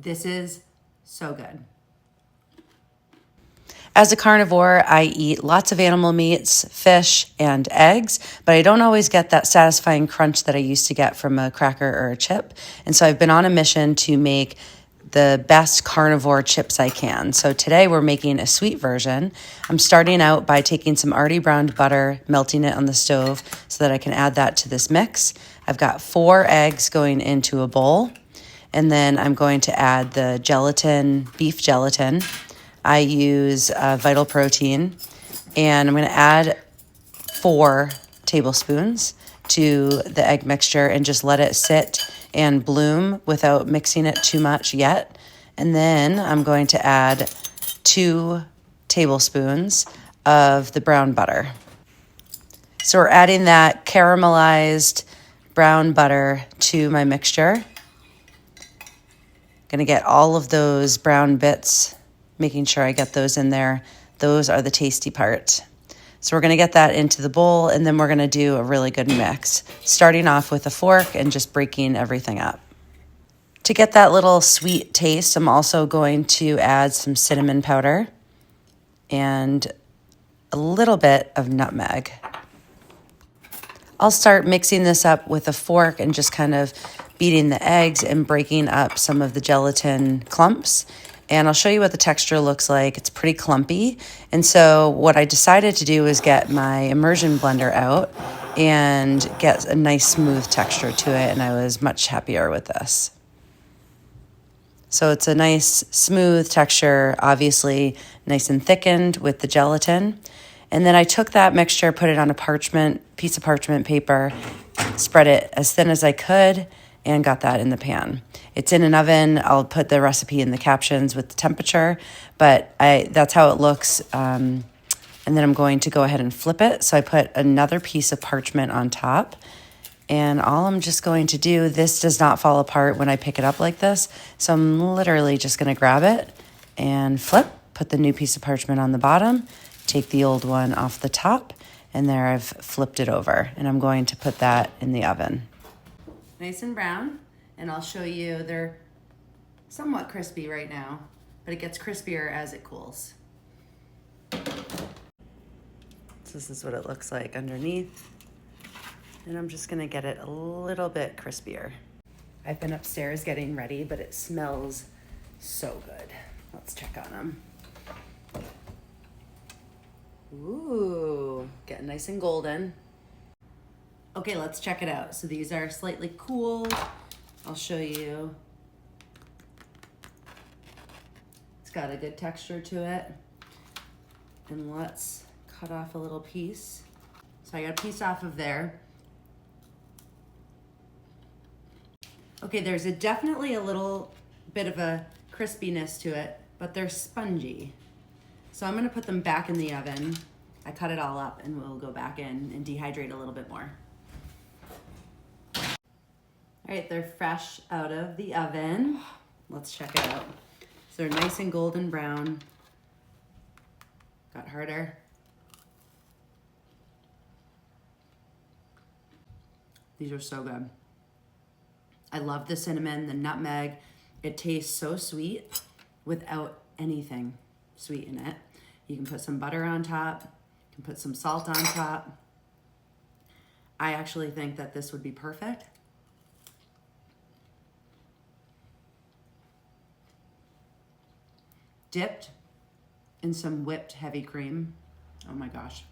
This is so good. As a carnivore, I eat lots of animal meats, fish, and eggs, but I don't always get that satisfying crunch that I used to get from a cracker or a chip. And so I've been on a mission to make the best carnivore chips I can. So today we're making a sweet version. I'm starting out by taking some already browned butter, melting it on the stove so that I can add that to this mix. I've got 4 eggs going into a bowl, and then I'm going to add the gelatin, beef gelatin. I use Vital Protein, and I'm going to add 4 tablespoons to the egg mixture and just let it sit and bloom without mixing it too much yet. And then I'm going to add 2 tablespoons of the brown butter. So we're adding that caramelized brown butter to my mixture. Gonna get all of those brown bits, making sure I get those in there. Those are the tasty part. So we're gonna get that into the bowl, and then we're gonna do a really good mix, starting off with a fork and just breaking everything up. To get that little sweet taste, I'm also going to add some cinnamon powder and a little bit of nutmeg. I'll start mixing this up with a fork and just kind of beating the eggs and breaking up some of the gelatin clumps. And I'll show you what the texture looks like. It's pretty clumpy. And so what I decided to do is get my immersion blender out and get a nice smooth texture to it. And I was much happier with this. So it's a nice smooth texture, obviously nice and thickened with the gelatin. And then I took that mixture, put it on a piece of parchment paper, spread it as thin as I could, and got that in the pan. It's in an oven. I'll put the recipe in the captions with the temperature, but that's how it looks. And then I'm going to go ahead and flip it. So I put another piece of parchment on top. And all I'm just going to do, this does not fall apart when I pick it up like this. So I'm literally just going to grab it and flip, put the new piece of parchment on the bottom, take the old one off the top, and there I've flipped it over. And I'm going to put that in the oven. Nice and brown, and I'll show you, they're somewhat crispy right now, but it gets crispier as it cools. So this is what it looks like underneath. And I'm just gonna get it a little bit crispier. I've been upstairs getting ready, but it smells so good. Let's check on them. Ooh, getting nice and golden. Okay, let's check it out. So these are slightly cooled. I'll show you. It's got a good texture to it. And let's cut off a little piece. So I got a piece off of there. Okay, there's definitely a little bit of a crispiness to it, but they're spongy. So I'm gonna put them back in the oven. I cut it all up and we'll go back in and dehydrate a little bit more. All right, they're fresh out of the oven. Let's check it out. So they're nice and golden brown. Got harder. These are so good. I love the cinnamon, the nutmeg. It tastes so sweet without anything sweet in it. You can put some butter on top. You can put some salt on top. I actually think that this would be perfect. Dipped in some whipped heavy cream. Oh my gosh.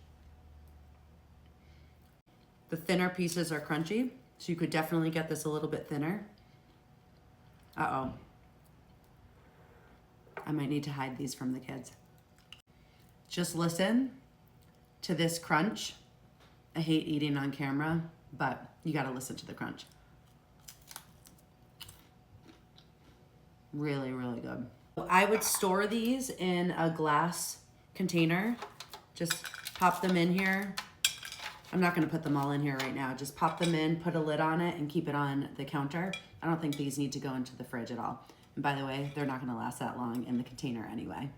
The thinner pieces are crunchy, so you could definitely get this a little bit thinner. Uh-oh. I might need to hide these from the kids. Just listen to this crunch. I hate eating on camera, but you gotta listen to the crunch. Really, really good. I would store these in a glass container. Just pop them in here. I'm not gonna put them all in here right now. Just pop them in, put a lid on it, and keep it on the counter. I don't think these need to go into the fridge at all. And by the way, they're not gonna last that long in the container anyway.